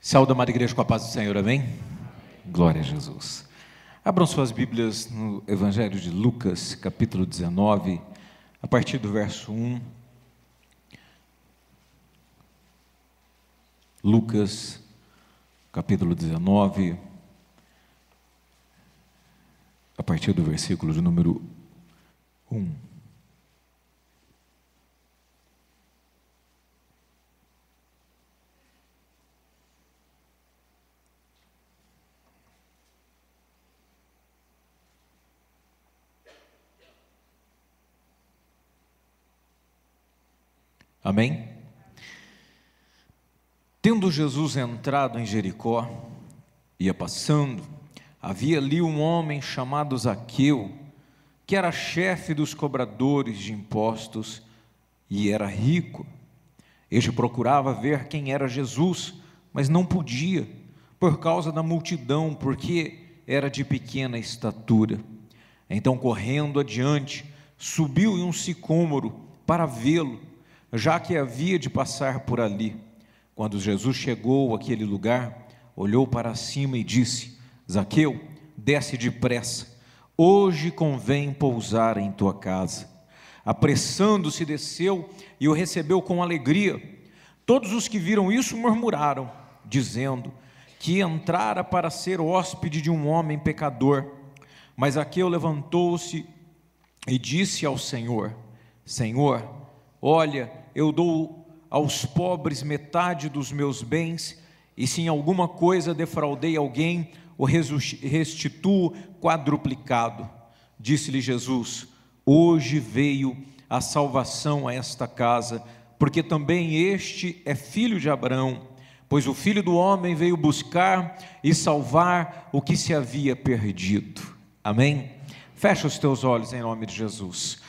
Saúde, amada igreja, com a paz do Senhor, amém? Glória a Jesus. Abram suas Bíblias no Evangelho de Lucas, capítulo 19, a partir do verso 1. Lucas, capítulo 19, a partir do versículo de número 1. Amém? Tendo Jesus entrado em Jericó, ia passando, havia ali um homem chamado Zaqueu, que era chefe dos cobradores de impostos e era rico. Este procurava ver quem era Jesus, mas não podia, por causa da multidão, porque era de pequena estatura. Então, correndo adiante, subiu em um sicômoro para vê-lo, já que havia de passar por ali. Quando Jesus chegou àquele lugar, olhou para cima e disse: Zaqueu, desce depressa, hoje convém pousar em tua casa. Apressando-se, desceu e o recebeu com alegria. Todos os que viram isso murmuraram, dizendo que entrara para ser hóspede de um homem pecador. Mas Zaqueu levantou-se e disse ao Senhor: Senhor, olha, eu dou aos pobres metade dos meus bens, e se em alguma coisa defraudei alguém, o restituo quadruplicado. Disse-lhe Jesus: hoje veio a salvação a esta casa, porque também este é filho de Abraão, pois o Filho do Homem veio buscar e salvar o que se havia perdido. Amém? Fecha os teus olhos em nome de Jesus.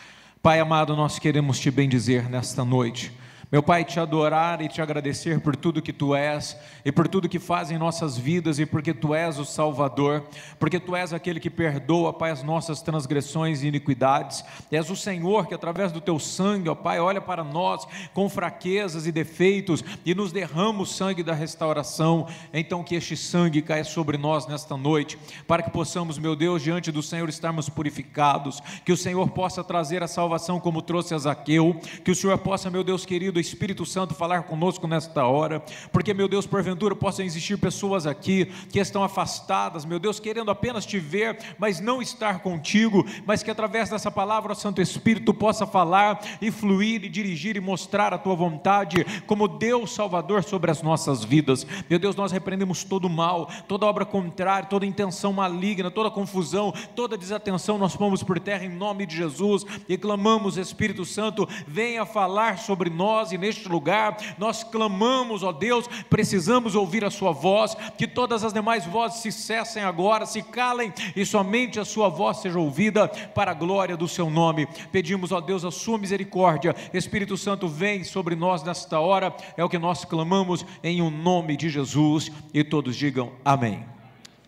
Pai amado, nós queremos te bendizer nesta noite. Meu Pai, te adorar e te agradecer por tudo que Tu és, e por tudo que faz em nossas vidas, e porque Tu és o Salvador, porque Tu és aquele que perdoa, Pai, as nossas transgressões e iniquidades. És o Senhor que através do Teu sangue, ó Pai, olha para nós com fraquezas e defeitos, e nos derrama o sangue da restauração. Então que este sangue caia sobre nós nesta noite, para que possamos, meu Deus, diante do Senhor estarmos purificados, que o Senhor possa trazer a salvação como trouxe a Zaqueu, que o Senhor possa, meu Deus querido, Espírito Santo, falar conosco nesta hora, porque, meu Deus, porventura possam existir pessoas aqui que estão afastadas, meu Deus, querendo apenas te ver, mas não estar contigo, mas que através dessa palavra o Santo Espírito possa falar e fluir e dirigir e mostrar a tua vontade como Deus Salvador sobre as nossas vidas. Meu Deus, nós repreendemos todo o mal, toda obra contrária, toda intenção maligna, toda confusão, toda desatenção, nós pomos por terra em nome de Jesus e clamamos: Espírito Santo, venha falar sobre nós. E neste lugar nós clamamos, ó Deus, precisamos ouvir a sua voz, que todas as demais vozes se cessem agora, se calem, e somente a sua voz seja ouvida para a glória do seu nome. Pedimos, ó Deus, a sua misericórdia. Espírito Santo, vem sobre nós nesta hora, é o que nós clamamos em o nome de Jesus, e todos digam amém.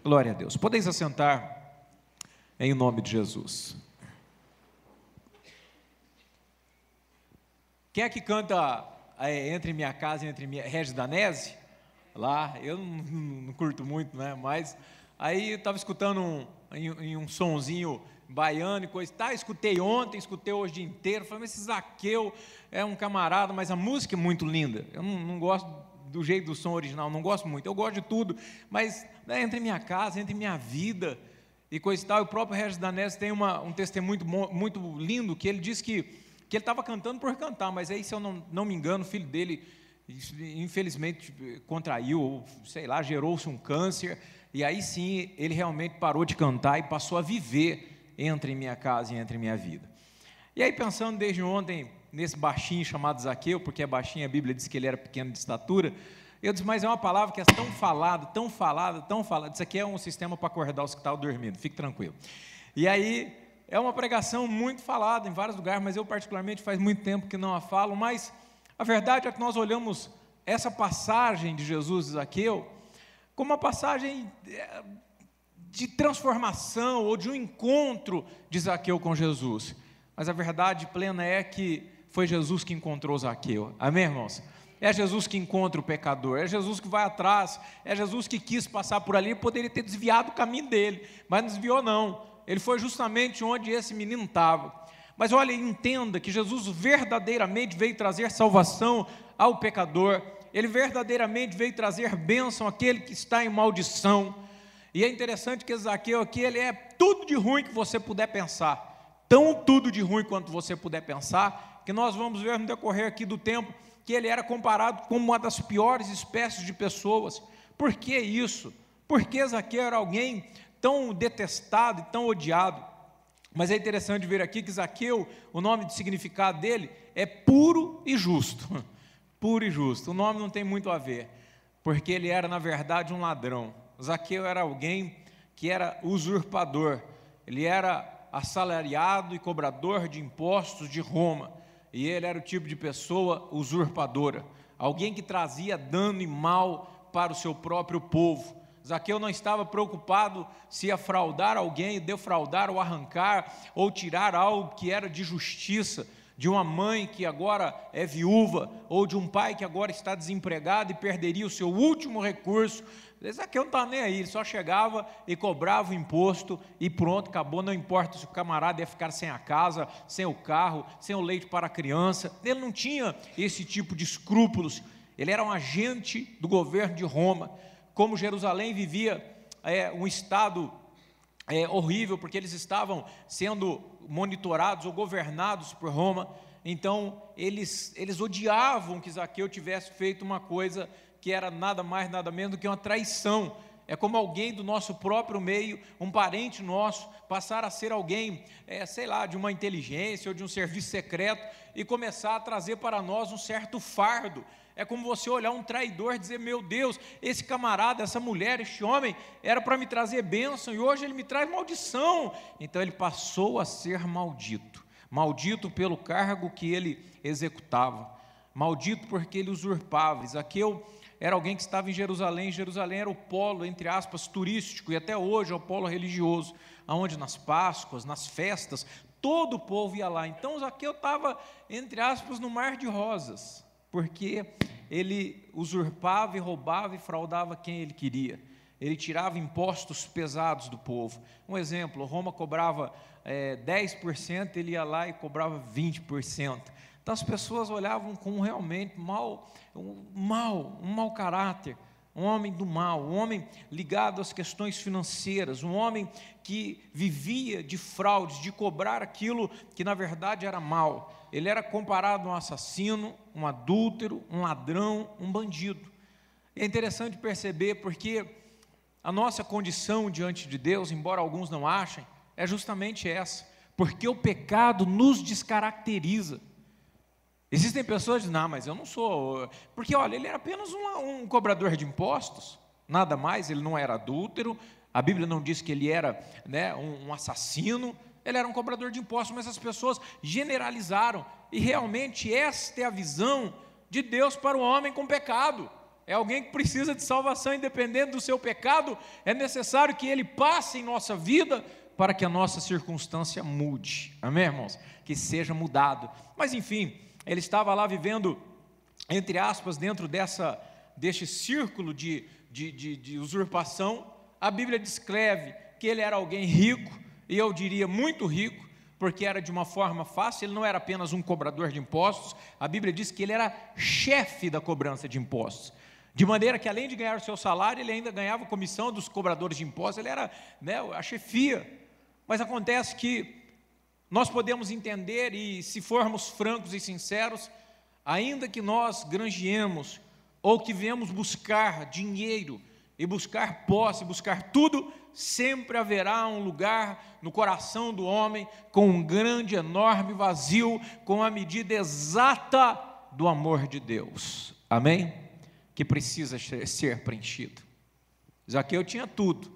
Glória a Deus. Podeis assentar em nome de Jesus. Quem é que canta Entre Minha Casa e Entre Minha... Regis Danese? Lá, eu não curto muito, né? Mas aí eu estava escutando um sonzinho baiano e coisa, escutei ontem, escutei hoje o dia inteiro, falei, mas esse Zaqueu é um camarada, mas a música é muito linda. Eu não gosto do jeito do som original, não gosto muito, eu gosto de tudo, mas Entre Minha Casa, Entre Minha Vida e coisa e tal. E o próprio Regis Danese tem um testemunho muito lindo, que ele diz que ele estava cantando por cantar, mas aí, se eu não me engano, o filho dele, infelizmente, contraiu, ou sei lá, gerou-se um câncer, e aí sim, ele realmente parou de cantar e passou a viver entre minha casa e entre minha vida. E aí, pensando desde ontem, nesse baixinho chamado Zaqueu, porque é baixinho, a Bíblia diz que ele era pequeno de estatura, eu disse, mas é uma palavra que é tão falada, tão falada, tão falada, isso aqui é um sistema para acordar os que estavam dormindo, fique tranquilo. E aí, é uma pregação muito falada em vários lugares, mas eu particularmente faz muito tempo que não a falo, mas a verdade é que nós olhamos essa passagem de Jesus e Zaqueu como uma passagem de transformação ou de um encontro de Zaqueu com Jesus, mas a verdade plena é que foi Jesus que encontrou Zaqueu, amém, irmãos? é Jesus que encontra o pecador, é Jesus que vai atrás, é Jesus que quis passar por ali, poderia ter desviado o caminho dele, mas não desviou não, ele foi justamente onde esse menino estava. Mas olha, entenda que Jesus verdadeiramente veio trazer salvação ao pecador, ele verdadeiramente veio trazer bênção àquele que está em maldição. E é interessante que Zaqueu aqui, ele é tudo de ruim que você puder pensar, tão tudo de ruim quanto você puder pensar, que nós vamos ver no decorrer aqui do tempo, que ele era comparado com uma das piores espécies de pessoas. Por que isso? Porque Zaqueu era alguém tão detestado e tão odiado. Mas é interessante ver aqui que Zaqueu, o nome de significado dele é puro e justo. Puro e justo, o nome não tem muito a ver, porque ele era na verdade um ladrão. Zaqueu era alguém que era usurpador, ele era assalariado e cobrador de impostos de Roma, e ele era o tipo de pessoa usurpadora, alguém que trazia dano e mal para o seu próprio povo. Zaqueu não estava preocupado se ia fraudar alguém, defraudar ou arrancar, ou tirar algo que era de justiça, de uma mãe que agora é viúva, ou de um pai que agora está desempregado e perderia o seu último recurso. Zaqueu não estava nem aí, ele só chegava e cobrava o imposto e pronto, acabou, não importa se o camarada ia ficar sem a casa, sem o carro, sem o leite para a criança, ele não tinha esse tipo de escrúpulos, ele era um agente do governo de Roma. Como Jerusalém vivia um estado horrível, porque eles estavam sendo monitorados ou governados por Roma, então eles odiavam que Zaqueu tivesse feito uma coisa que era nada mais, nada menos do que uma traição. É como alguém do nosso próprio meio, um parente nosso, passar a ser alguém, sei lá, de uma inteligência ou de um serviço secreto e começar a trazer para nós um certo fardo. É como você olhar um traidor e dizer, meu Deus, esse camarada, essa mulher, este homem, era para me trazer bênção e hoje ele me traz maldição. Então ele passou a ser maldito, maldito pelo cargo que ele executava, maldito porque ele usurpava. Zaqueu era alguém que estava em Jerusalém era o polo, entre aspas, turístico, e até hoje é o polo religioso, onde nas Páscoas, nas festas, todo o povo ia lá. Então Zaqueu estava, entre aspas, no mar de rosas, porque ele usurpava e roubava e fraudava quem ele queria, ele tirava impostos pesados do povo. Um exemplo, Roma cobrava 10%, ele ia lá e cobrava 20%, então as pessoas olhavam com realmente um mau caráter, um homem do mal, um homem ligado às questões financeiras, um homem que vivia de fraudes, de cobrar aquilo que na verdade era mal. Ele era comparado a um assassino, um adúltero, um ladrão, um bandido. É interessante perceber porque a nossa condição diante de Deus, embora alguns não achem, é justamente essa, porque o pecado nos descaracteriza. Existem pessoas que dizem, não, mas eu não sou, porque olha, ele era apenas um cobrador de impostos, nada mais, ele não era adúltero, a Bíblia não diz que ele era um assassino, ele era um cobrador de impostos, mas as pessoas generalizaram, e realmente esta é a visão de Deus para o homem com pecado. É alguém que precisa de salvação, independente do seu pecado, é necessário que ele passe em nossa vida, para que a nossa circunstância mude, amém, irmãos? Que seja mudado. Mas enfim, ele estava lá vivendo, entre aspas, dentro deste círculo de usurpação. A Bíblia descreve que ele era alguém rico, e eu diria muito rico, porque era de uma forma fácil, ele não era apenas um cobrador de impostos, a Bíblia diz que ele era chefe da cobrança de impostos, de maneira que além de ganhar o seu salário, ele ainda ganhava comissão dos cobradores de impostos, ele era a chefia. Mas acontece que nós podemos entender, e se formos francos e sinceros, ainda que nós granjeemos, ou que viemos buscar dinheiro, e buscar posse, buscar tudo, sempre haverá um lugar no coração do homem, com um grande, enorme vazio, com a medida exata do amor de Deus, amém? Que precisa ser preenchido. Zaqueu tinha tudo,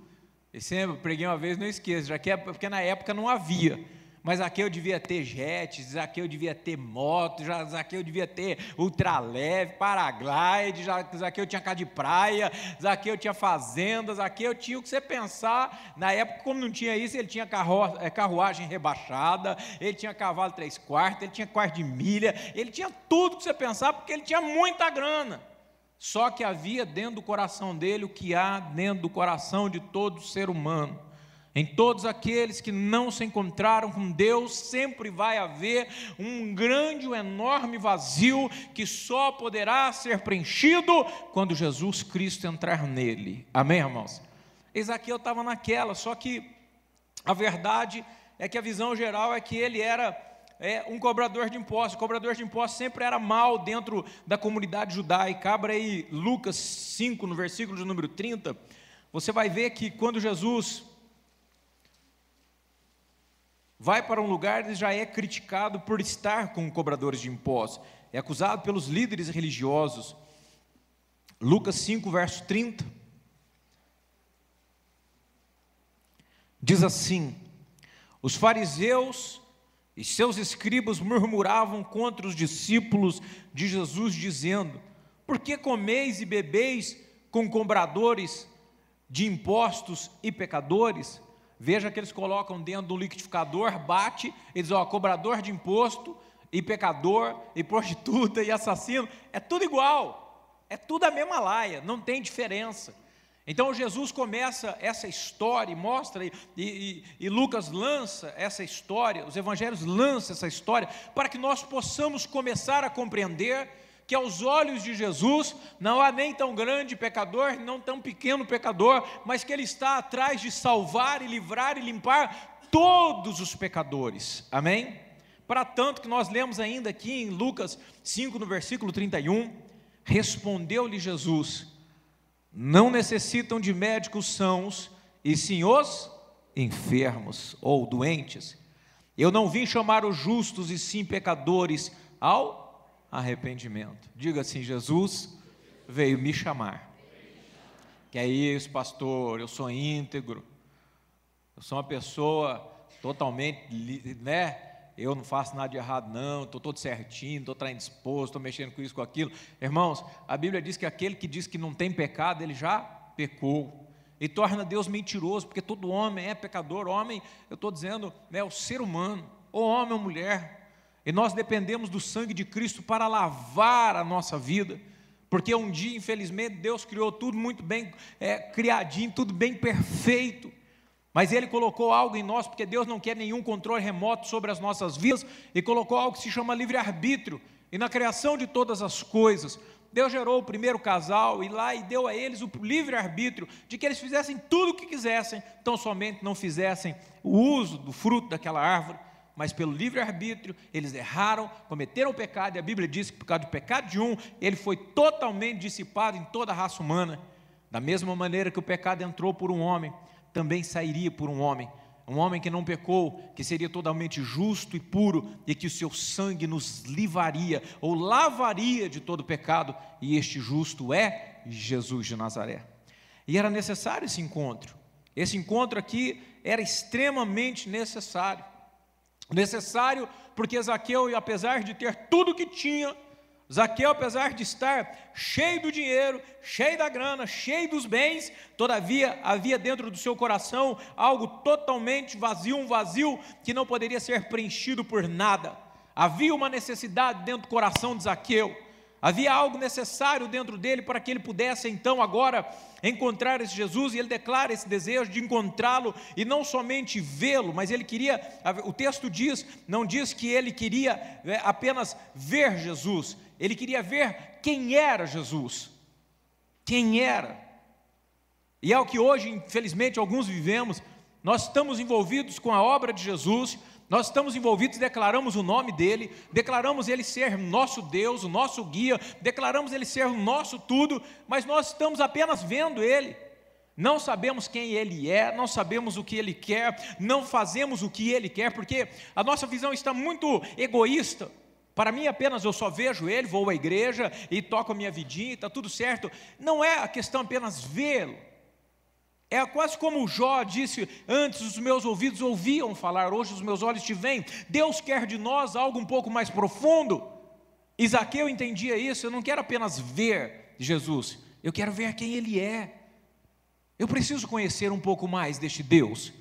e sempre preguei uma vez, não esqueça, porque na época não havia, Mas Zaqueu devia ter jet, Zaqueu devia ter moto, Zaqueu devia ter ultraleve, paraglide, Zaqueu tinha casa de praia, Zaqueu tinha fazenda, Zaqueu tinha o que você pensar. Na época, como não tinha isso, ele tinha carruagem rebaixada, ele tinha cavalo 3/4, ele tinha quarto de milha, ele tinha tudo que você pensar, porque ele tinha muita grana. Só que havia dentro do coração dele o que há dentro do coração de todo ser humano. Em todos aqueles que não se encontraram com Deus, sempre vai haver um grande, um enorme vazio, que só poderá ser preenchido quando Jesus Cristo entrar nele. Amém, irmãos? Zaqueu estava naquela, só que a verdade é que a visão geral é que ele era um cobrador de impostos. O cobrador de impostos sempre era mal dentro da comunidade judaica. Abra aí Lucas 5, no versículo de número 30, você vai ver que quando Jesus vai para um lugar, ele já é criticado por estar com cobradores de impostos, é acusado pelos líderes religiosos. Lucas 5, verso 30, diz assim: os fariseus e seus escribas murmuravam contra os discípulos de Jesus, dizendo: por que comeis e bebeis com cobradores de impostos e pecadores? Veja que eles colocam dentro do liquidificador, bate, eles dizem, cobrador de imposto, e pecador, e prostituta, e assassino, é tudo igual, é tudo a mesma laia, não tem diferença. Então Jesus começa essa história e mostra, e Lucas lança essa história, os evangelhos lançam essa história, para que nós possamos começar a compreender que aos olhos de Jesus não há nem tão grande pecador, não tão pequeno pecador, mas que Ele está atrás de salvar e livrar e limpar todos os pecadores. Amém? Para tanto que nós lemos ainda aqui em Lucas 5, no versículo 31, respondeu-lhe Jesus: não necessitam de médicos sãos, e sim os enfermos ou doentes. Eu não vim chamar os justos, e sim pecadores ao arrependimento. Diga assim: Jesus veio me chamar. Que é isso, pastor? Eu sou íntegro, eu sou uma pessoa totalmente, eu não faço nada de errado não, estou todo certinho, estou traindo esposo, estou mexendo com isso, com aquilo. Irmãos, a Bíblia diz que aquele que diz que não tem pecado, ele já pecou, e torna Deus mentiroso, porque todo homem é pecador. Homem, eu estou dizendo, o ser humano, ou homem ou mulher, e nós dependemos do sangue de Cristo para lavar a nossa vida, porque um dia, infelizmente, Deus criou tudo muito bem criadinho, tudo bem perfeito, mas Ele colocou algo em nós, porque Deus não quer nenhum controle remoto sobre as nossas vidas, e colocou algo que se chama livre-arbítrio. E na criação de todas as coisas, Deus gerou o primeiro casal, e deu a eles o livre-arbítrio, de que eles fizessem tudo o que quisessem, tão somente não fizessem o uso do fruto daquela árvore. Mas pelo livre-arbítrio, eles erraram, cometeram o pecado, e a Bíblia diz que por causa do pecado de um, ele foi totalmente dissipado em toda a raça humana. Da mesma maneira que o pecado entrou por um homem, também sairia por um homem que não pecou, que seria totalmente justo e puro, e que o seu sangue nos livraria, ou lavaria de todo pecado, e este justo é Jesus de Nazaré. E era necessário esse encontro aqui era extremamente necessário porque Zaqueu, apesar de ter tudo o que tinha, Zaqueu, apesar de estar cheio do dinheiro, cheio da grana, cheio dos bens, todavia havia dentro do seu coração algo totalmente vazio, um vazio que não poderia ser preenchido por nada. Havia uma necessidade dentro do coração de Zaqueu, havia algo necessário dentro dele para que ele pudesse então agora encontrar esse Jesus, e ele declara esse desejo de encontrá-lo, e não somente vê-lo, mas ele queria, o texto não diz que ele queria apenas ver Jesus, ele queria ver quem era Jesus, quem era. E é o que hoje, infelizmente, alguns vivemos. Nós estamos envolvidos com a obra de Jesus, nós estamos envolvidos, declaramos o nome dele, declaramos ele ser nosso Deus, o nosso guia, declaramos ele ser o nosso tudo, mas nós estamos apenas vendo ele, não sabemos quem ele é, não sabemos o que ele quer, não fazemos o que ele quer, porque a nossa visão está muito egoísta. Para mim apenas eu só vejo ele, vou à igreja e toco a minha vidinha, está tudo certo. Não é a questão apenas vê-lo, É quase como Jó disse: antes os meus ouvidos ouviam falar, hoje os meus olhos te veem. Deus quer de nós algo um pouco mais profundo. E Zaqueu entendia isso: eu não quero apenas ver Jesus, eu quero ver quem Ele é. Eu preciso conhecer um pouco mais deste Deus.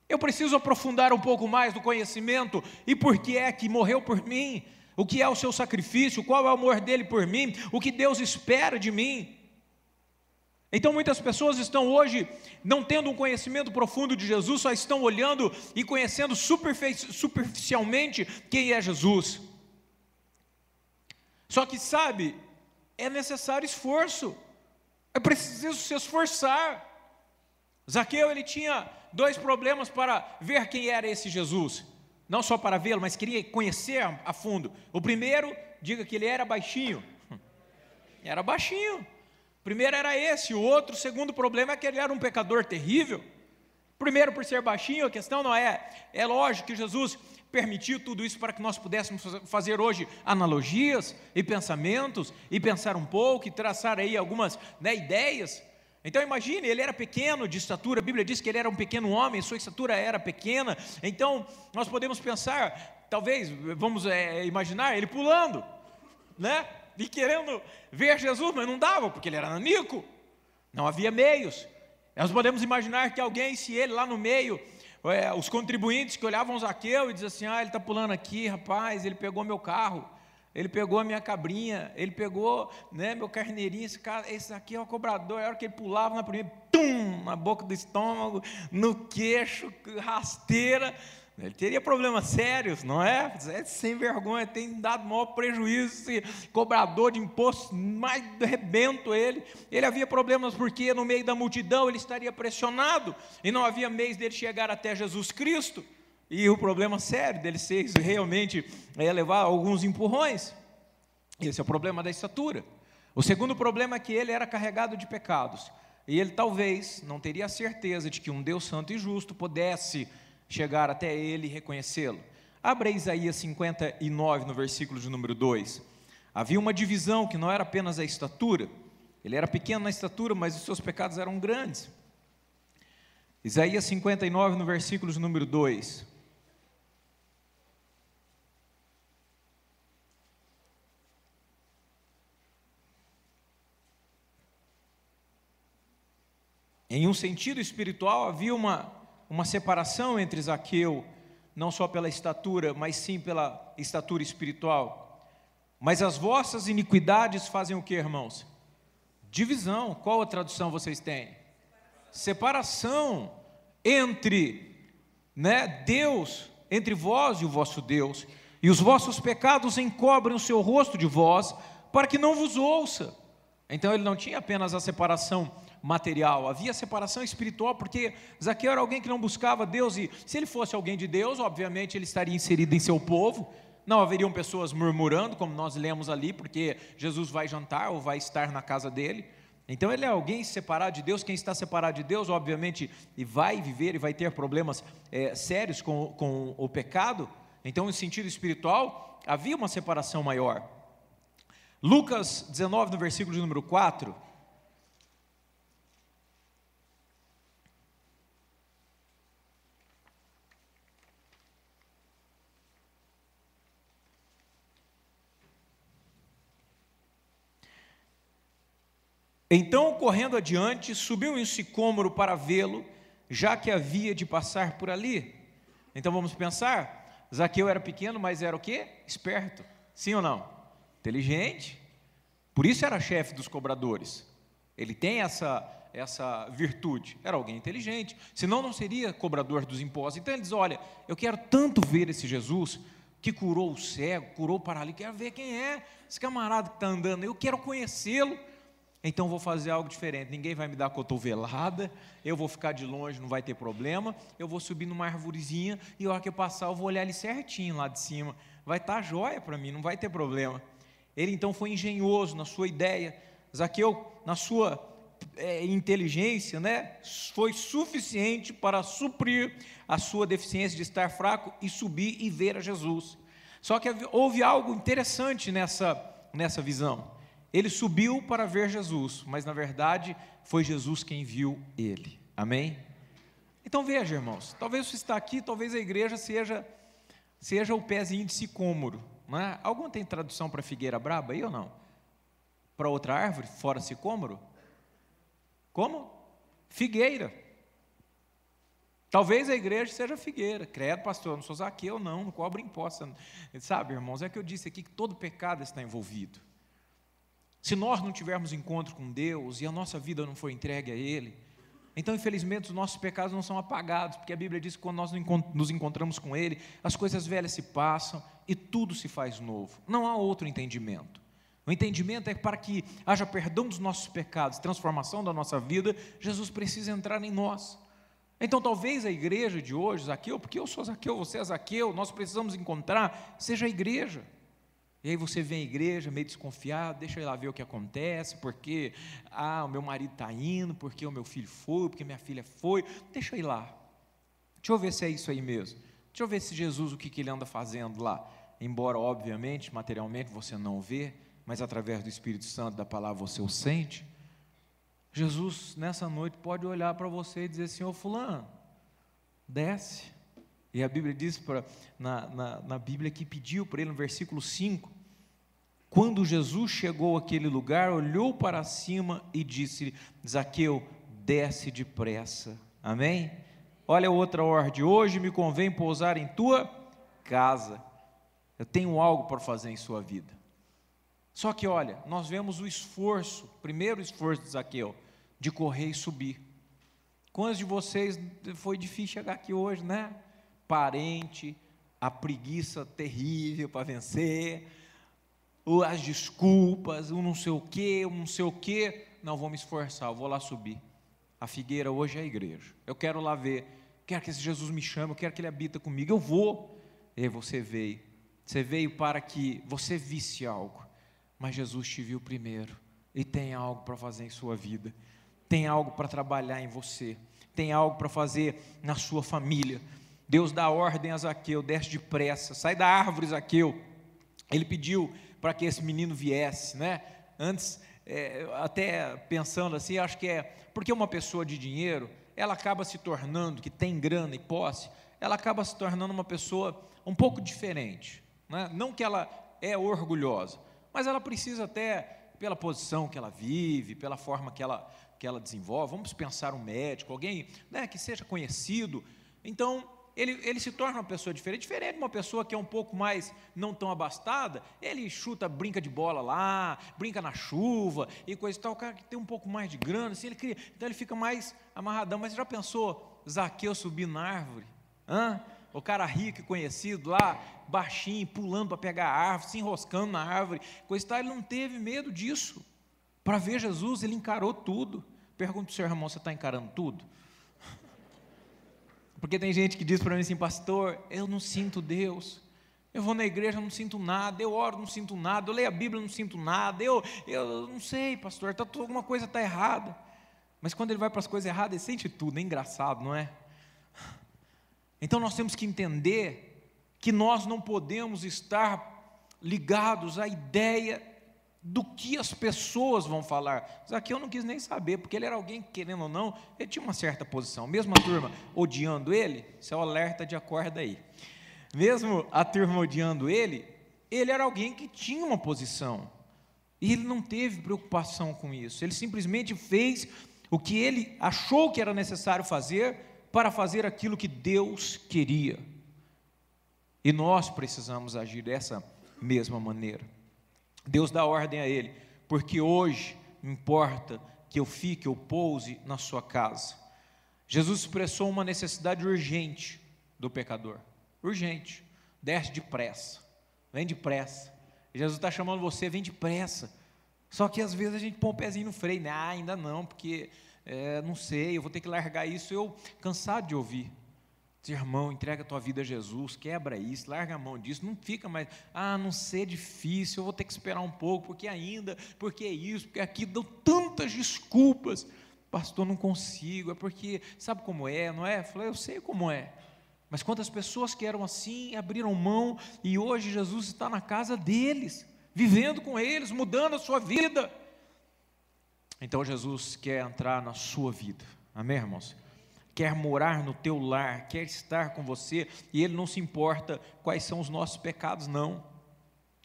Eu preciso aprofundar um pouco mais do conhecimento. E por que é que morreu por mim? O que é o seu sacrifício? Qual é o amor dele por mim? O que Deus espera de mim? Então muitas pessoas estão hoje não tendo um conhecimento profundo de Jesus, só estão olhando e conhecendo superficialmente quem é Jesus. Só que sabe, é necessário esforço, é preciso se esforçar. Zaqueu, ele tinha 2 problemas para ver quem era esse Jesus, não só para vê-lo, mas queria conhecer a fundo. O primeiro, diga que ele era baixinho, era baixinho. Primeiro era esse. O segundo problema é que ele era um pecador terrível. Primeiro, por ser baixinho, a questão não é lógico que Jesus permitiu tudo isso para que nós pudéssemos fazer hoje analogias e pensamentos, e pensar um pouco, e traçar aí algumas ideias. Então imagine, ele era pequeno de estatura, a Bíblia diz que ele era um pequeno homem, sua estatura era pequena. Então nós podemos pensar, talvez, vamos imaginar ele pulando, e querendo ver Jesus, mas não dava, porque ele era nanico, não havia meios. Nós podemos imaginar que alguém, se ele lá no meio, os contribuintes que olhavam Zaqueu e diziam assim: ele está pulando aqui, rapaz, ele pegou meu carro, ele pegou a minha cabrinha, ele pegou meu carneirinho, esse aqui é o cobrador. A hora que ele pulava na primeira, na boca do estômago, no queixo, rasteira, ele teria problemas sérios, não é? Sem vergonha, tem dado maior prejuízo, esse cobrador de imposto, mais rebento ele havia problemas porque no meio da multidão ele estaria pressionado, e não havia meios dele chegar até Jesus Cristo, e o problema sério dele ser realmente levar alguns empurrões. Esse é o problema da estatura. O segundo problema é que ele era carregado de pecados, e ele talvez não teria a certeza de que um Deus santo e justo pudesse chegar até ele e reconhecê-lo. Abra Isaías 59 no versículo de número 2. Havia uma divisão que não era apenas a estatura. Ele era pequeno na estatura, mas os seus pecados eram grandes. Isaías 59 no versículo de número 2. Em um sentido espiritual, havia uma separação entre Zaqueu, não só pela estatura, mas sim pela estatura espiritual. Mas as vossas iniquidades fazem o que, irmãos? Divisão. Qual a tradução vocês têm? Separação entre Deus, entre vós e o vosso Deus, e os vossos pecados encobrem o seu rosto de vós, para que não vos ouça. Então ele não tinha apenas a separação material, havia separação espiritual, porque Zaqueu era alguém que não buscava Deus, e se ele fosse alguém de Deus, obviamente ele estaria inserido em seu povo, não haveriam pessoas murmurando, como nós lemos ali, porque Jesus vai jantar ou vai estar na casa dele. Então ele é alguém separado de Deus. Quem está separado de Deus, obviamente, e vai viver e vai ter problemas sérios com o pecado. Então, em sentido espiritual, havia uma separação maior. Lucas 19, no versículo de número 4, então, correndo adiante, subiu em um sicômoro para vê-lo, já que havia de passar por ali. Então vamos pensar, Zaqueu era pequeno, mas era o quê? Esperto, sim ou não? Inteligente, por isso era chefe dos cobradores. Ele tem essa virtude, era alguém inteligente, senão não seria cobrador dos impostos. Então ele diz: olha, eu quero tanto ver esse Jesus que curou o cego, curou o paralítico, quero ver quem é esse camarada que está andando, eu quero conhecê-lo. Então vou fazer algo diferente, ninguém vai me dar cotovelada, eu vou ficar de longe, não vai ter problema, eu vou subir numa arvorezinha, e a hora que eu passar eu vou olhar ali certinho lá de cima, vai estar jóia para mim, não vai ter problema. Ele então foi engenhoso na sua ideia. Zaqueu, na sua inteligência, foi suficiente para suprir a sua deficiência de estar fraco e subir e ver a Jesus. Só que houve algo interessante nessa visão. Ele subiu para ver Jesus, mas na verdade foi Jesus quem viu ele. Amém? Então veja, irmãos, talvez você está aqui, talvez a igreja seja o pezinho de sicômoro, não é? Algum tem tradução para figueira braba aí ou não? Para outra árvore, fora sicômoro? Como? Figueira. Talvez a igreja seja figueira. Credo, pastor, eu não sou Zaqueu, não cobro imposto. Sabe, irmãos, é que eu disse aqui que todo pecado está envolvido. Se nós não tivermos encontro com Deus e a nossa vida não for entregue a Ele, então infelizmente os nossos pecados não são apagados, porque a Bíblia diz que quando nós nos encontramos com Ele, as coisas velhas se passam e tudo se faz novo. Não há outro entendimento. O entendimento é que para que haja perdão dos nossos pecados, transformação da nossa vida, Jesus precisa entrar em nós. Então talvez a igreja de hoje, Zaqueu, porque eu sou Zaqueu, você é Zaqueu, nós precisamos encontrar, seja a igreja. E aí você vem à igreja meio desconfiado, deixa eu ir lá ver o que acontece, porque o meu marido está indo, porque o meu filho foi, porque minha filha foi, deixa eu ir lá. Deixa eu ver se é isso aí mesmo. Deixa eu ver se Jesus, o que ele anda fazendo lá. Embora, obviamente, materialmente você não o vê, mas através do Espírito Santo, da palavra, você o sente. Jesus, nessa noite, pode olhar para você e dizer assim: ô fulano, desce. E a Bíblia diz, na Bíblia, que pediu para ele, no versículo 5, quando Jesus chegou àquele lugar, olhou para cima e disse: Zaqueu, desce depressa. Amém? Olha outra ordem: hoje me convém pousar em tua casa. Eu tenho algo para fazer em sua vida. Só que olha, nós vemos o esforço, primeiro esforço de Zaqueu, de correr e subir. Quantos de vocês foi difícil chegar aqui hoje, né? Parente, a preguiça terrível para vencer, as desculpas, o não sei o quê, não vou me esforçar, eu vou lá subir. A figueira hoje é a igreja, eu quero lá ver, quero que esse Jesus me chame, eu quero que Ele habita comigo, eu vou. E aí você veio para que você visse algo, mas Jesus te viu primeiro, e tem algo para fazer em sua vida, tem algo para trabalhar em você, tem algo para fazer na sua família. Deus dá ordem a Zaqueu: desce depressa, sai da árvore, Zaqueu. Ele pediu para que esse menino viesse, né? Antes, até pensando assim, acho que porque uma pessoa de dinheiro, ela acaba se tornando, que tem grana e posse, ela acaba se tornando uma pessoa um pouco diferente, né? Não que ela é orgulhosa, mas ela precisa até, pela posição que ela vive, pela forma que ela desenvolve, vamos pensar um médico, alguém, né, que seja conhecido, então ele se torna uma pessoa diferente de uma pessoa que é um pouco mais não tão abastada. Ele brinca de bola lá, brinca na chuva e coisa e tal. O cara que tem um pouco mais de grana, assim, então ele fica mais amarradão. Mas você já pensou Zaqueu subir na árvore? O cara rico e conhecido lá, baixinho, pulando para pegar a árvore, se enroscando na árvore, coisa e tal. Ele não teve medo disso. Para ver Jesus, ele encarou tudo. Pergunta para o seu irmão: você está encarando tudo? Porque tem gente que diz para mim assim: pastor, eu não sinto Deus, eu vou na igreja, não sinto nada, eu oro, não sinto nada, eu leio a Bíblia, não sinto nada, eu não sei, pastor, alguma coisa está errada. Mas quando ele vai para as coisas erradas, ele sente tudo, é engraçado, não é? Então nós temos que entender que nós não podemos estar ligados à ideia do que as pessoas vão falar. Zaqueu não quis nem saber, porque ele era alguém que, querendo ou não, ele tinha uma certa posição. Mesmo a turma odiando ele, isso é o alerta de acorda aí. Mesmo a turma odiando ele era alguém que tinha uma posição. E ele não teve preocupação com isso. Ele simplesmente fez o que ele achou que era necessário fazer para fazer aquilo que Deus queria. E nós precisamos agir dessa mesma maneira. Deus dá ordem a ele: porque hoje importa que eu fique, eu pouse na sua casa. Jesus expressou uma necessidade urgente do pecador. Urgente. Desce depressa, vem depressa. Jesus está chamando você: vem depressa. Só que às vezes a gente põe o pezinho no freio, né? Ainda não, porque não sei, eu vou ter que largar isso. Eu cansado de ouvir: irmão, entrega a tua vida a Jesus, quebra isso, larga a mão disso, não fica mais, não sei, é difícil, eu vou ter que esperar um pouco, porque é isso, porque aquilo, dão tantas desculpas. Pastor, não consigo, é porque, sabe como é, não é? Eu falei: eu sei como é. Mas quantas pessoas que eram assim, abriram mão, e hoje Jesus está na casa deles, vivendo com eles, mudando a sua vida. Então Jesus quer entrar na sua vida, amém, irmãos? quer morar no teu lar, quer estar com você, e Ele não se importa quais são os nossos pecados, não.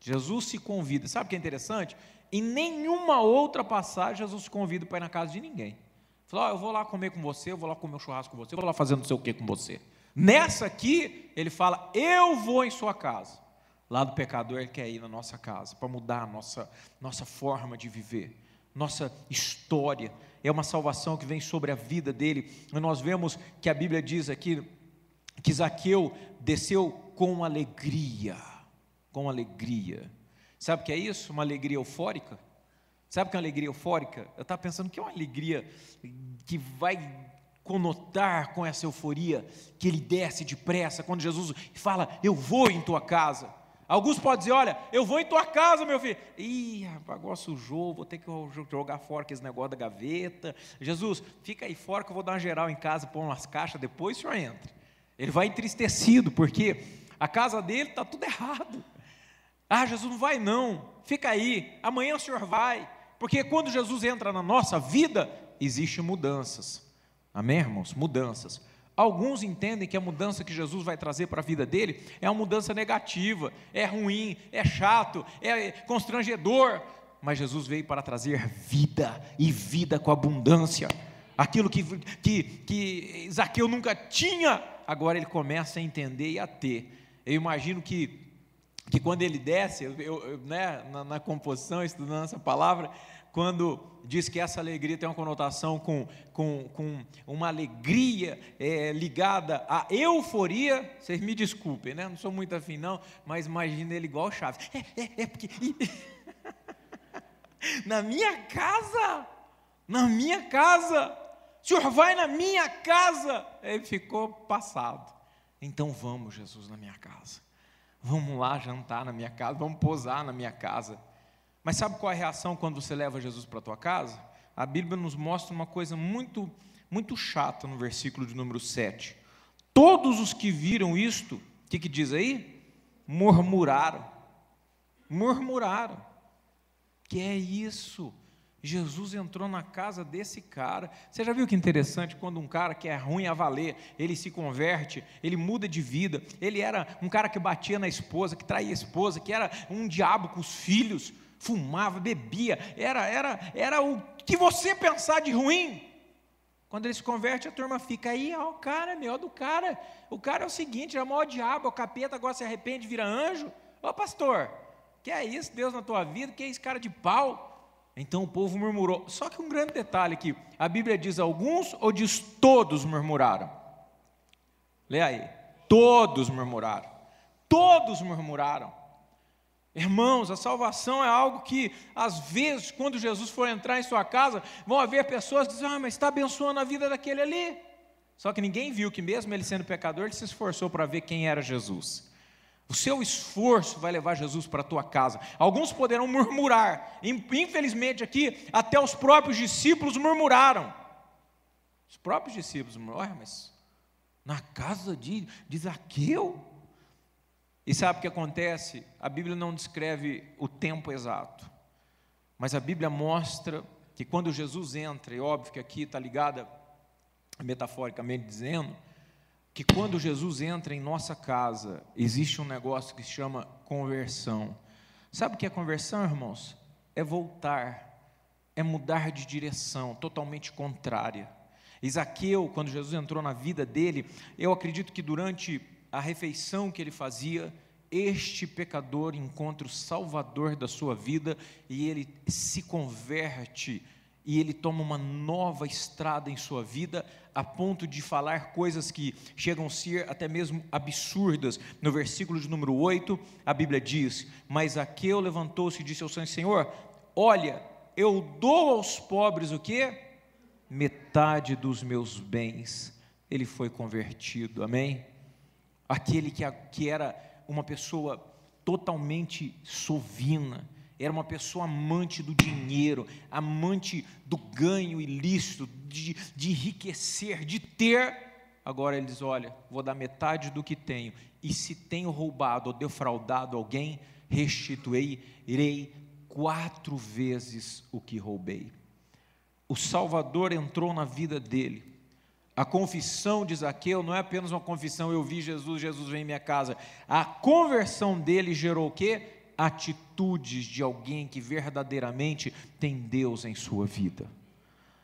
Jesus se convida. Sabe o que é interessante? Em nenhuma outra passagem Jesus se convida para ir na casa de ninguém. Fala, eu vou lá comer com você, eu vou lá comer um churrasco com você, eu vou lá fazer não sei o que com você. Nessa aqui, ele fala, eu vou em sua casa. Lá do pecador, ele quer ir na nossa casa, para mudar a nossa forma de viver, nossa história. É uma salvação que vem sobre a vida dele. E nós vemos que a Bíblia diz aqui, que Zaqueu desceu com alegria. Com alegria. Sabe o que é isso? Uma alegria eufórica? Sabe o que é uma alegria eufórica? Eu estava pensando que é uma alegria que vai conotar com essa euforia, que ele desce depressa, quando Jesus fala, eu vou em tua casa. Alguns podem dizer, olha, eu vou em tua casa, meu filho. Ih, rapaz, agora sujou, vou ter que jogar fora aqueles negócios da gaveta. Jesus, fica aí fora que eu vou dar uma geral em casa, pôr umas caixas, depois o senhor entra. Ele vai entristecido, porque a casa dele está tudo errado. Ah, Jesus não vai não, fica aí, amanhã o senhor vai. Porque quando Jesus entra na nossa vida, existem mudanças. Amém, irmãos? Mudanças. Alguns entendem que a mudança que Jesus vai trazer para a vida dele é uma mudança negativa, é ruim, é chato, é constrangedor. Mas Jesus veio para trazer vida, e vida com abundância. Aquilo que Zaqueu nunca tinha, agora ele começa a entender e a ter. Eu imagino que quando ele desce, né, na composição, estudando essa palavra, quando diz que essa alegria tem uma conotação com uma alegria ligada à euforia, vocês me desculpem, né? Não sou muito afim não, mas imagina ele igual Chaves, porque na minha casa, o senhor vai na minha casa, ele ficou passado. Então vamos, Jesus, na minha casa, vamos lá jantar na minha casa, vamos posar na minha casa. Mas sabe qual é a reação quando você leva Jesus para a tua casa? A Bíblia nos mostra uma coisa muito, muito chata no versículo de número 7. Todos os que viram isto, o que diz aí? Murmuraram. Murmuraram. Que é isso? Jesus entrou na casa desse cara. Você já viu que interessante, quando um cara que é ruim a valer, ele se converte, ele muda de vida. Ele era um cara que batia na esposa, que traía a esposa, que era um diabo com os filhos, fumava, bebia, era o que você pensar de ruim. Quando ele se converte, a turma fica aí, ó, o cara é melhor do cara. O cara é o seguinte, é o maior diabo, é o capeta, agora se arrepende, vira anjo. Ô pastor, que é isso, Deus na tua vida, que é esse cara de pau? Então o povo murmurou. Só que um grande detalhe aqui, a Bíblia diz alguns ou diz todos murmuraram? Lê aí, todos murmuraram. Todos murmuraram. Irmãos, a salvação é algo que, às vezes, quando Jesus for entrar em sua casa, vão haver pessoas que dizem, mas está abençoando a vida daquele ali. Só que ninguém viu que mesmo ele sendo pecador, ele se esforçou para ver quem era Jesus. O seu esforço vai levar Jesus para a tua casa. Alguns poderão murmurar, infelizmente aqui, até os próprios discípulos murmuraram. Os próprios discípulos murmuraram, mas na casa de Zaqueu? E sabe o que acontece? A Bíblia não descreve o tempo exato, mas a Bíblia mostra que quando Jesus entra, e óbvio que aqui está ligada, metaforicamente dizendo, que quando Jesus entra em nossa casa, existe um negócio que se chama conversão. Sabe o que é conversão, irmãos? É voltar, é mudar de direção, totalmente contrária. E Zaqueu, quando Jesus entrou na vida dele, eu acredito que durante a refeição que ele fazia, este pecador encontra o Salvador da sua vida, e ele se converte, e ele toma uma nova estrada em sua vida, a ponto de falar coisas que chegam a ser até mesmo absurdas. No versículo de número 8, a Bíblia diz, mas Zaqueu levantou-se e disse ao Senhor, olha, eu dou aos pobres o quê? Metade dos meus bens. Ele foi convertido, amém? Aquele que era uma pessoa totalmente sovina, era uma pessoa amante do dinheiro, amante do ganho ilícito, de enriquecer, de ter. Agora ele diz, olha, vou dar metade do que tenho, e se tenho roubado ou defraudado alguém, restituirei 4 vezes o que roubei. O Salvador entrou na vida dele. A confissão de Zaqueu não é apenas uma confissão, eu vi Jesus, Jesus vem em minha casa. A conversão dele gerou o quê? Atitudes de alguém que verdadeiramente tem Deus em sua vida.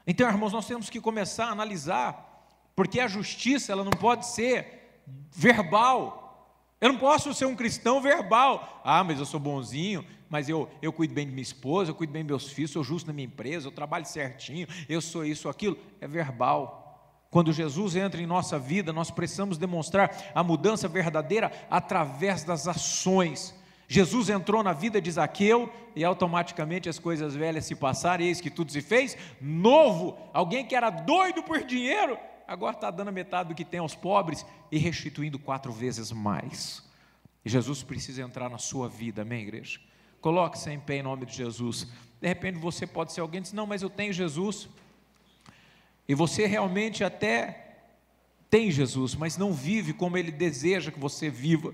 Então, irmãos, nós temos que começar a analisar, porque a justiça ela não pode ser verbal. Eu não posso ser um cristão verbal. Ah, mas eu sou bonzinho, mas eu cuido bem de minha esposa, eu cuido bem dos meus filhos, sou justo na minha empresa, eu trabalho certinho, eu sou isso, aquilo. É verbal. Quando Jesus entra em nossa vida, nós precisamos demonstrar a mudança verdadeira através das ações. Jesus entrou na vida de Zaqueu e automaticamente as coisas velhas se passaram, e eis que tudo se fez novo. Alguém que era doido por dinheiro, agora está dando a metade do que tem aos pobres e restituindo 4 vezes mais. E Jesus precisa entrar na sua vida, amém, igreja? Coloque-se em pé em nome de Jesus. De repente você pode ser alguém que diz, não, mas eu tenho Jesus. E você realmente até tem Jesus, mas não vive como Ele deseja que você viva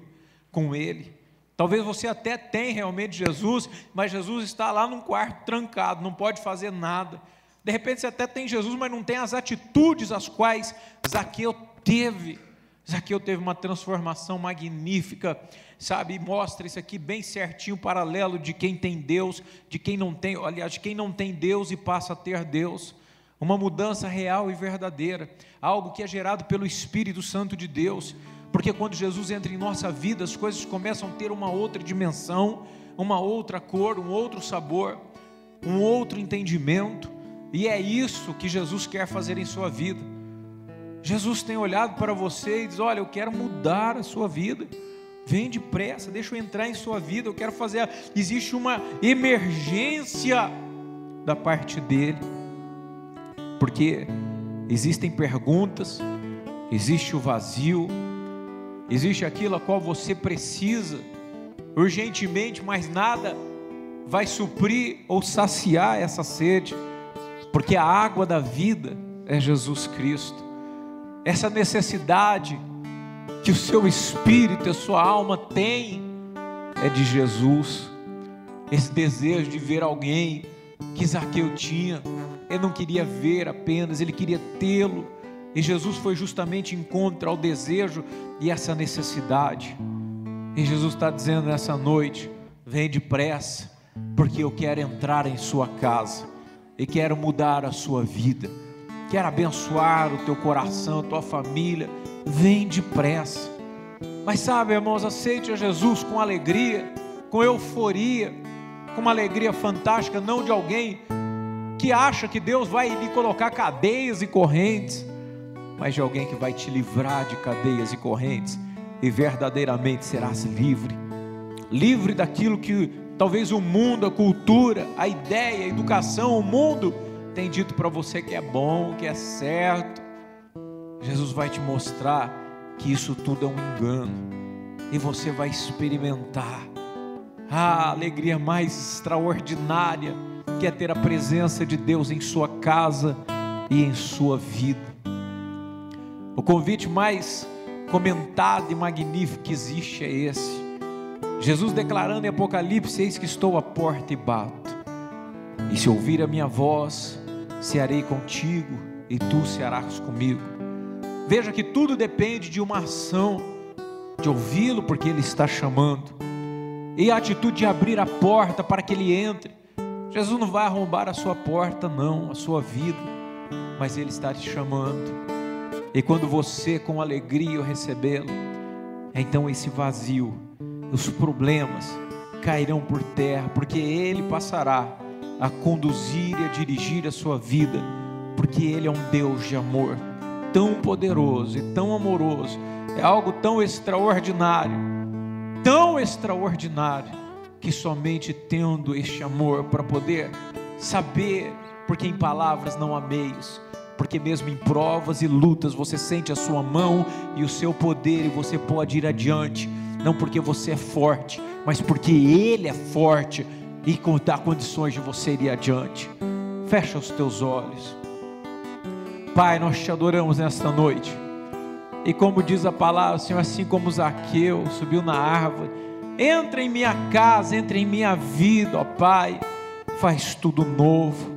com Ele. Talvez você até tenha realmente Jesus, mas Jesus está lá num quarto trancado, não pode fazer nada. De repente você até tem Jesus, mas não tem as atitudes as quais Zaqueu teve. Zaqueu teve uma transformação magnífica, sabe? Mostra isso aqui bem certinho, paralelo de quem tem Deus, de quem não tem, aliás, de quem não tem Deus e passa a ter Deus. Uma mudança real e verdadeira, algo que é gerado pelo Espírito Santo de Deus, porque quando Jesus entra em nossa vida, as coisas começam a ter uma outra dimensão, uma outra cor, um outro sabor, um outro entendimento, e é isso que Jesus quer fazer em sua vida. Jesus tem olhado para você e diz, olha, eu quero mudar a sua vida, vem depressa, deixa eu entrar em sua vida, eu quero fazer, existe uma emergência da parte dele, porque existem perguntas, existe o vazio, existe aquilo a qual você precisa urgentemente, mas nada vai suprir ou saciar essa sede, porque a água da vida é Jesus Cristo. Essa necessidade que o seu espírito e a sua alma tem é de Jesus. Esse desejo de ver alguém que Zaqueu tinha, ele não queria ver apenas, ele queria tê-lo, e Jesus foi justamente em contra ao desejo e essa necessidade. E Jesus está dizendo nessa noite, vem depressa, porque eu quero entrar em sua casa, e quero mudar a sua vida, quero abençoar o teu coração, a tua família, vem depressa. Mas sabe, irmãos, aceite a Jesus com alegria, com euforia, com uma alegria fantástica, não de alguém que acha que Deus vai lhe colocar cadeias e correntes, mas de alguém que vai te livrar de cadeias e correntes, e verdadeiramente serás livre, livre daquilo que talvez o mundo, a cultura, a ideia, a educação, o mundo tem dito para você que é bom, que é certo. Jesus vai te mostrar que isso tudo é um engano, e você vai experimentar a alegria mais extraordinária, que é ter a presença de Deus em sua casa e em sua vida. O convite mais comentado e magnífico que existe é esse. Jesus declarando em Apocalipse, eis que estou à porta e bato, e se ouvir a minha voz, cearei contigo, e tu cearás comigo. Veja que tudo depende de uma ação, de ouvi-lo porque Ele está chamando, e a atitude de abrir a porta para que Ele entre. Jesus não vai arrombar a sua porta não, a sua vida, mas Ele está te chamando, e quando você com alegria o recebê-lo, então esse vazio, os problemas cairão por terra, porque Ele passará a conduzir e a dirigir a sua vida, porque Ele é um Deus de amor, tão poderoso e tão amoroso, é algo tão extraordinário, que somente tendo este amor para poder saber, porque em palavras não há meios, porque mesmo em provas e lutas você sente a sua mão e o seu poder, e você pode ir adiante, não porque você é forte, mas porque Ele é forte e dá condições de você ir adiante. Fecha os teus olhos. Pai, nós te adoramos nesta noite, e como diz a palavra, Senhor, assim como Zaqueu subiu na árvore, entra em minha casa, entra em minha vida, ó Pai, faz tudo novo.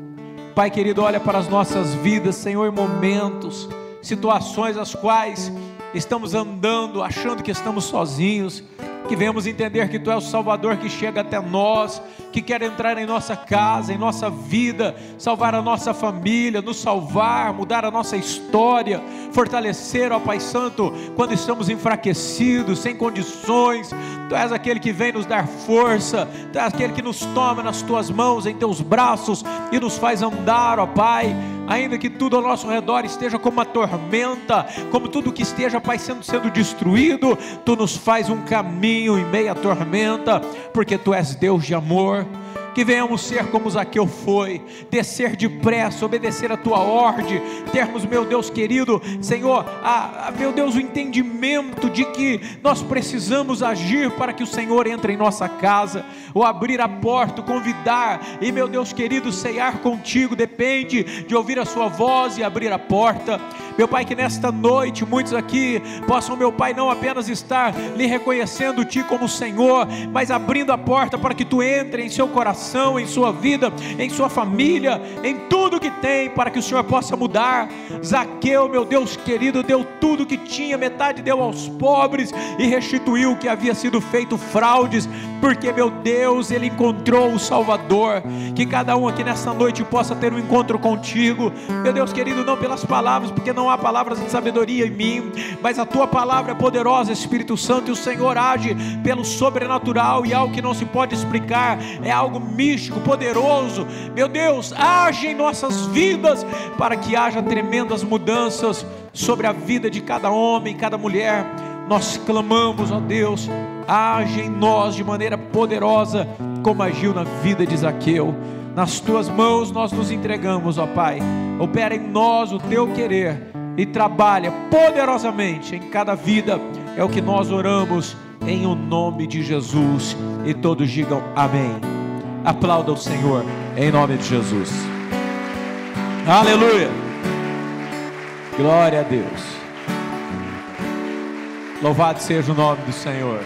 Pai querido, olha para as nossas vidas, Senhor, em momentos, situações as quais estamos andando, achando que estamos sozinhos, que venhamos entender que Tu és o Salvador que chega até nós, que quer entrar em nossa casa, em nossa vida, salvar a nossa família, nos salvar, mudar a nossa história, fortalecer, ó Pai Santo, quando estamos enfraquecidos, sem condições. Tu és aquele que vem nos dar força, Tu és aquele que nos toma nas Tuas mãos, em Teus braços, e nos faz andar, ó Pai, ainda que tudo ao nosso redor esteja como uma tormenta, como tudo que esteja, Pai, sendo destruído, Tu nos faz um caminho em meio à tormenta, porque Tu és Deus de amor. Que venhamos ser como Zaqueu foi, descer depressa, obedecer a Tua ordem, termos, meu Deus querido, Senhor, meu Deus, o entendimento de que nós precisamos agir para que o Senhor entre em nossa casa, ou abrir a porta, convidar, e meu Deus querido, ceiar contigo, depende de ouvir a Sua voz e abrir a porta. Meu Pai, que nesta noite, muitos aqui possam, meu Pai, não apenas estar lhe reconhecendo Ti como Senhor, mas abrindo a porta para que Tu entre em seu coração, em sua vida, em sua família, em tudo que tem, para que o Senhor possa mudar. Zaqueu, meu Deus querido, deu tudo que tinha, metade deu aos pobres, e restituiu o que havia sido feito fraudes, porque, meu Deus, ele encontrou o Salvador. Que cada um aqui nessa noite possa ter um encontro contigo, meu Deus querido, não pelas palavras, porque não há palavras de sabedoria em mim, mas a Tua palavra é poderosa, Espírito Santo, e o Senhor age pelo sobrenatural, e algo que não se pode explicar, é algo místico, poderoso. Meu Deus, age em nossas vidas, para que haja tremendas mudanças sobre a vida de cada homem, cada mulher. Nós clamamos, ó Deus, age em nós de maneira poderosa, como agiu na vida de Zaqueu. Nas Tuas mãos nós nos entregamos, ó Pai. Opera em nós o Teu querer e trabalha poderosamente em cada vida. É o que nós oramos em o nome de Jesus, e todos digam amém. Aplauda o Senhor em nome de Jesus. Aleluia. Glória a Deus. Louvado seja o nome do Senhor.